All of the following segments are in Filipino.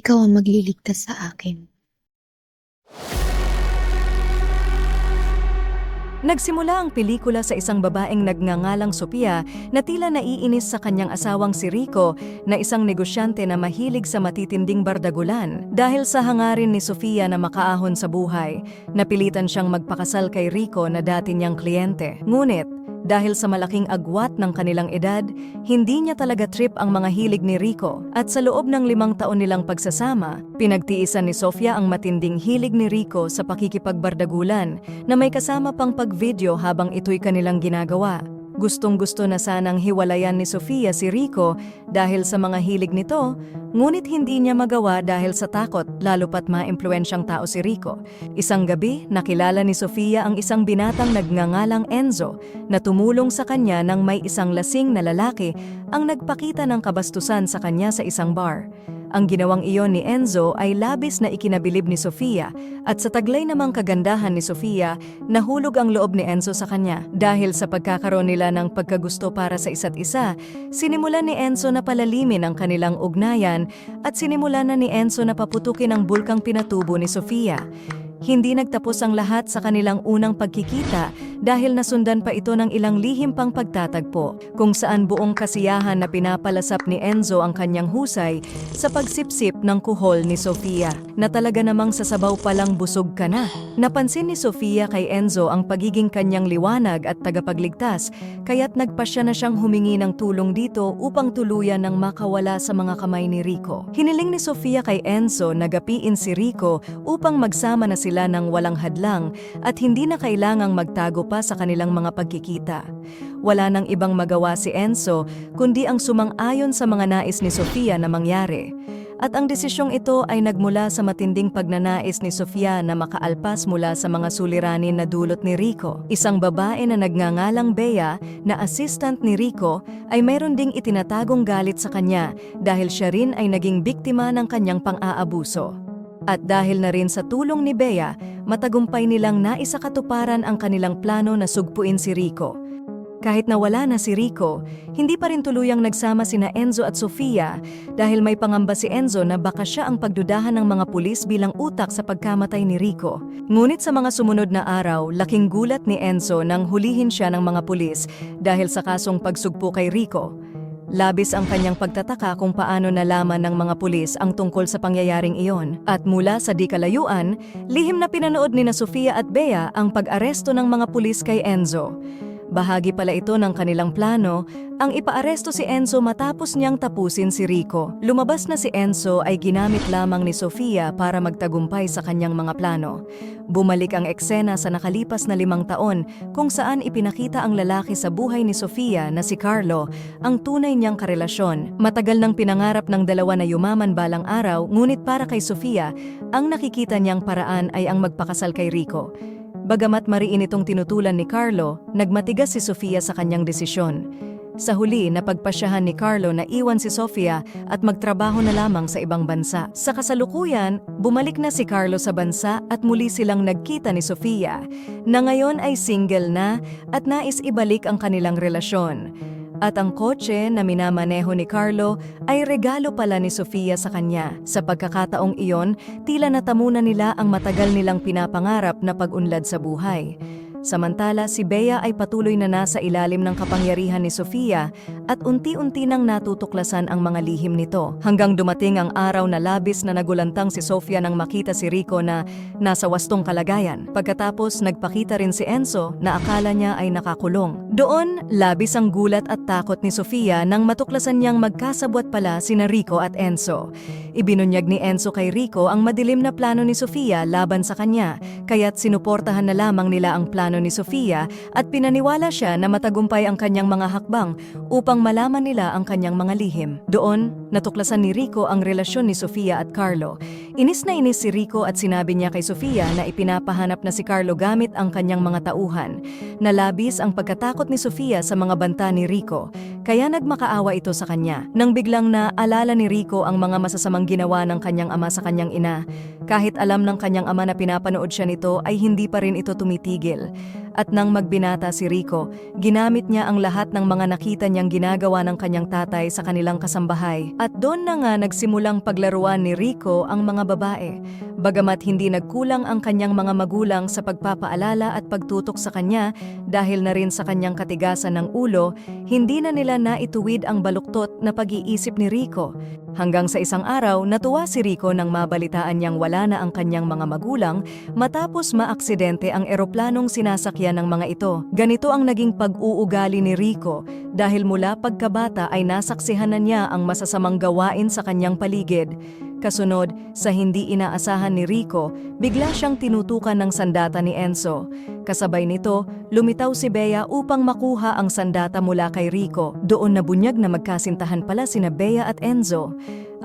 ikaw ang magliligtas sa akin. Nagsimula ang pelikula sa isang babaeng nagngangalang Sofia na tila naiinis sa kanyang asawang si Rico na isang negosyante na mahilig sa matitinding bardagulan. Dahil sa hangarin ni Sofia na makaahon sa buhay, napilitan siyang magpakasal kay Rico na dati niyang kliyente. Ngunit, dahil sa malaking agwat ng kanilang edad, hindi niya talaga trip ang mga hilig ni Rico at sa loob ng 5 taon nilang pagsasama, pinagtiisan ni Sofia ang matinding hilig ni Rico sa pakikipagbardagulan na may kasama pang pag-video habang ito'y kanilang ginagawa. Gustong-gusto na sanang hiwalayan ni Sofia si Rico dahil sa mga hilig nito, ngunit hindi niya magawa dahil sa takot lalo pat maimpluwensyang tao si Rico. Isang gabi, nakilala ni Sofia ang isang binatang nagngangalang Enzo na tumulong sa kanya nang may isang lasing na lalaki ang nagpakita ng kabastusan sa kanya sa isang bar. Ang ginawang iyon ni Enzo ay labis na ikinabilib ni Sofia at sa taglay namang kagandahan ni Sofia, nahulog ang loob ni Enzo sa kanya. Dahil sa pagkakaroon nila ng pagkagusto para sa isa't isa, sinimulan ni Enzo na palalimin ang kanilang ugnayan at sinimulan na ni Enzo na paputukin ang bulkang pinatubo ni Sofia. Hindi nagtapos ang lahat sa kanilang unang pagkikita dahil nasundan pa ito ng ilang lihim pang pagtatagpo, kung saan buong kasiyahan na pinapalasap ni Enzo ang kanyang husay sa pagsipsip ng kuhol ni Sofia, na talaga namang sa sabaw palang busog ka na. Napansin ni Sofia kay Enzo ang pagiging kanyang liwanag at tagapagligtas, kaya't nagpasya na siyang humingi ng tulong dito upang tuluyan ng makawala sa mga kamay ni Rico. Hiniling ni Sofia kay Enzo na gapiin si Rico upang magsama na sila ng walang hadlang at hindi na kailangang magtago pa sa kanilang mga pagkikita. Wala nang ibang magawa si Enzo kundi ang sumang-ayon sa mga nais ni Sofia na mangyari. At ang desisyong ito ay nagmula sa matinding pagnanais ni Sofia na makaalpas mula sa mga suliranin na dulot ni Rico. Isang babae na nagngangalang Bea na assistant ni Rico ay mayroon ding itinatagong galit sa kanya dahil siya rin ay naging biktima ng kanyang pang-aabuso. At dahil na rin sa tulong ni Bea, matagumpay nilang naisakatuparan ang kanilang plano na sugpuin si Rico. Kahit nawala na si Rico, hindi pa rin tuluyang nagsama sina Enzo at Sofia dahil may pangamba si Enzo na baka siya ang pagdudahan ng mga pulis bilang utak sa pagkamatay ni Rico. Ngunit sa mga sumunod na araw, laking gulat ni Enzo nang hulihin siya ng mga pulis dahil sa kasong pagsugpo kay Rico. Labis ang kanyang pagtataka kung paano nalaman ng mga pulis ang tungkol sa pangyayaring iyon. At mula sa di kalayuan, lihim na pinanood ni na Sofia at Bea ang pag-aresto ng mga pulis kay Enzo. Bahagi pala ito ng kanilang plano, ang ipaaresto si Enzo matapos niyang tapusin si Rico. Lumabas na si Enzo ay ginamit lamang ni Sofia para magtagumpay sa kanyang mga plano. Bumalik ang eksena sa nakalipas na 5 taon kung saan ipinakita ang lalaki sa buhay ni Sofia na si Carlo, ang tunay niyang karelasyon. Matagal nang pinangarap ng dalawa na yumaman balang araw, ngunit para kay Sofia, ang nakikita niyang paraan ay ang magpakasal kay Rico. Bagamat mariin itong tinutulan ni Carlo, nagmatigas si Sofia sa kanyang desisyon. Sa huli, napagpasyahan ni Carlo na iwan si Sofia at magtrabaho na lamang sa ibang bansa. Sa kasalukuyan, bumalik na si Carlo sa bansa at muli silang nagkita ni Sofia, na ngayon ay single na at nais ibalik ang kanilang relasyon. At ang kotse na minamaneho ni Carlo ay regalo pala ni Sofia sa kanya. Sa pagkakataong iyon, tila natamunan nila ang matagal nilang pinapangarap na pag-unlad sa buhay. Samantala, si Bea ay patuloy na nasa ilalim ng kapangyarihan ni Sofia at unti-unti nang natutuklasan ang mga lihim nito. Hanggang dumating ang araw na labis na nagulantang si Sofia nang makita si Rico na nasa wastong kalagayan. Pagkatapos, nagpakita rin si Enzo na akala niya ay nakakulong. Doon, labis ang gulat at takot ni Sofia nang matuklasan niyang magkasabwat pala sina Rico at Enzo. Ibinunyag ni Enzo kay Rico ang madilim na plano ni Sofia laban sa kanya, kaya't sinuportahan na lamang nila ang plano ni Sofia at pinaniwala siya na matagumpay ang kanyang mga hakbang upang malaman nila ang kanyang mga lihim. Doon, natuklasan ni Rico ang relasyon ni Sofia at Carlo. Inis na inis si Rico at sinabi niya kay Sofia na ipinapahanap na si Carlo gamit ang kanyang mga tauhan. Nalabis ang pagkatakot ni Sofia sa mga banta ni Rico, kaya nagmakaawa ito sa kanya. Nang biglang naalala ni Rico ang mga masasamang ginawa ng kanyang ama sa kanyang ina, Kahit alam ng kanyang ama na pinapanood siya nito ay hindi pa rin ito tumitigil. At nang magbinata si Rico, ginamit niya ang lahat ng mga nakita niyang ginagawa ng kanyang tatay sa kanilang kasambahay. At doon na nga nagsimulang paglaruan ni Rico ang mga babae. Bagamat hindi nagkulang ang kanyang mga magulang sa pagpapaalala at pagtutok sa kanya dahil na rin sa kanyang katigasan ng ulo, hindi na nila naituwid ang baluktot na pag-iisip ni Rico. Hanggang sa isang araw, natuwa si Rico nang mabalitaan niyang wala na ang kanyang mga magulang matapos maaksidente ang eroplanong sinasakyan ng mga ito. Ganito ang naging pag-uugali ni Rico dahil mula pagkabata ay nasaksihan na niya ang masasamang gawain sa kanyang paligid. Kasunod, sa hindi inaasahan ni Rico, bigla siyang tinutukan ng sandata ni Enzo. Kasabay nito, lumitaw si Bea upang makuha ang sandata mula kay Rico. Doon nabunyag na magkasintahan pala sina Bea at Enzo.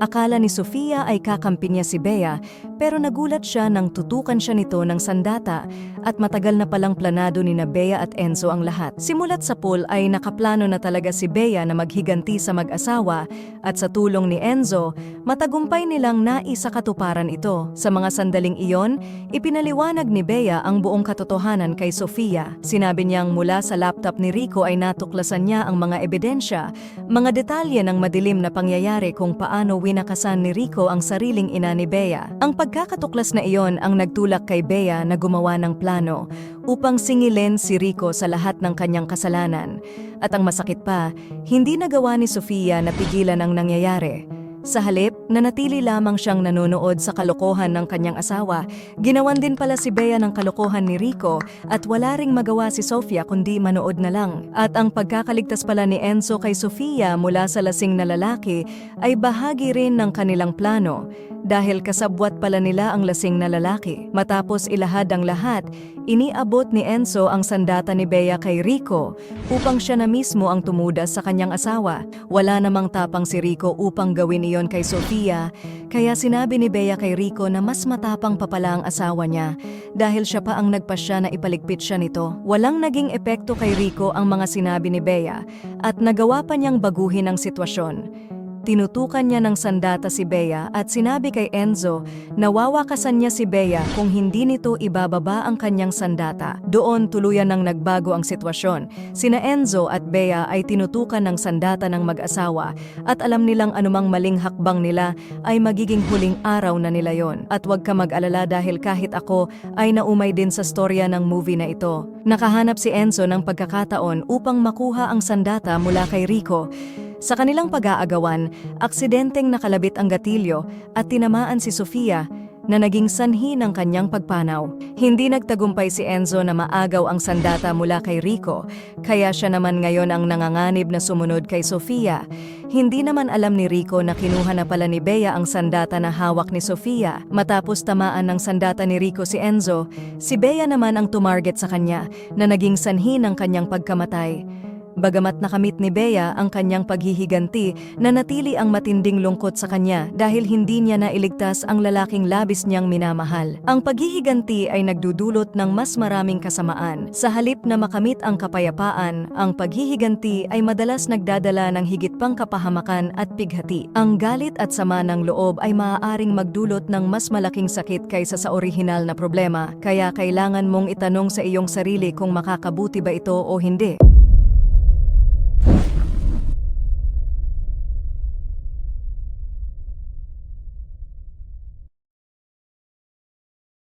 Akala ni Sofia ay kakampi niya si Bea, pero nagulat siya nang tutukan siya nito ng sandata at matagal na palang planado ni na Bea at Enzo ang lahat. Simulat sa pool ay nakaplano na talaga si Bea na maghiganti sa mag-asawa at sa tulong ni Enzo, matagumpay nilang naisakatuparan ito. Sa mga sandaling iyon, ipinaliwanag ni Bea ang buong katotohanan kay Sofia. Sinabi niyang mula sa laptop ni Rico ay natuklasan niya ang mga ebidensya, mga detalye ng madilim na pangyayari kung paano winakasan ni Rico ang sariling ina ni Bea. Ang pagkakatuklas na iyon ang nagtulak kay Bea na gumawa ng plano upang singilin si Rico sa lahat ng kanyang kasalanan. At ang masakit pa, hindi nagawa ni Sofia na pigilan ang nangyayari. Sa halip, nanatili lamang siyang nanonood sa kalokohan ng kanyang asawa. Ginawan din pala si Bea ng kalokohan ni Rico at wala ring magawa si Sofia kundi manood na lang. At ang pagkakaligtas pala ni Enzo kay Sofia mula sa lasing na lalaki ay bahagi rin ng kanilang plano dahil kasabwat pala nila ang lasing na lalaki. Matapos ilahad ang lahat, iniabot ni Enzo ang sandata ni Bea kay Rico upang siya na mismo ang tumudas sa kanyang asawa. Wala namang tapang si Rico upang gawin iyon kay Sofia, kaya sinabi ni Bea kay Rico na mas matapang pa pala ang asawa niya dahil siya pa ang nagpasya na ipaligpit siya nito. Walang naging epekto kay Rico ang mga sinabi ni Bea at nagawa pa niyang baguhin ang sitwasyon. Tinutukan niya ng sandata si Bea at sinabi kay Enzo na wawakasan niya si Bea kung hindi nito ibababa ang kanyang sandata. Doon tuluyan nang nagbago ang sitwasyon. Sina Enzo at Bea ay tinutukan ng sandata ng mag-asawa at alam nilang anumang maling hakbang nila ay magiging huling araw na nila yon. At huwag ka mag-alala dahil kahit ako ay naumay din sa storya ng movie na ito. Nakahanap si Enzo ng pagkakataon upang makuha ang sandata mula kay Rico. Sa kanilang pag-aagawan, aksidenteng nakalabit ang gatilyo at tinamaan si Sofia na naging sanhi ng kanyang pagpanaw. Hindi nagtagumpay si Enzo na maagaw ang sandata mula kay Rico, kaya siya naman ngayon ang nanganganib na sumunod kay Sofia. Hindi naman alam ni Rico na kinuha na pala ni Bea ang sandata na hawak ni Sofia. Matapos tamaan ng sandata ni Rico si Enzo, si Bea naman ang tumarget sa kanya na naging sanhi ng kanyang pagkamatay. Bagamat nakamit ni Bea ang kanyang paghihiganti, nanatili ang matinding lungkot sa kanya dahil hindi niya nailigtas ang lalaking labis niyang minamahal. Ang paghihiganti ay nagdudulot ng mas maraming kasamaan. Sa halip na makamit ang kapayapaan, ang paghihiganti ay madalas nagdadala ng higit pang kapahamakan at pighati. Ang galit at sama ng loob ay maaaring magdulot ng mas malaking sakit kaysa sa orihinal na problema, kaya kailangan mong itanong sa iyong sarili kung makakabuti ba ito o hindi.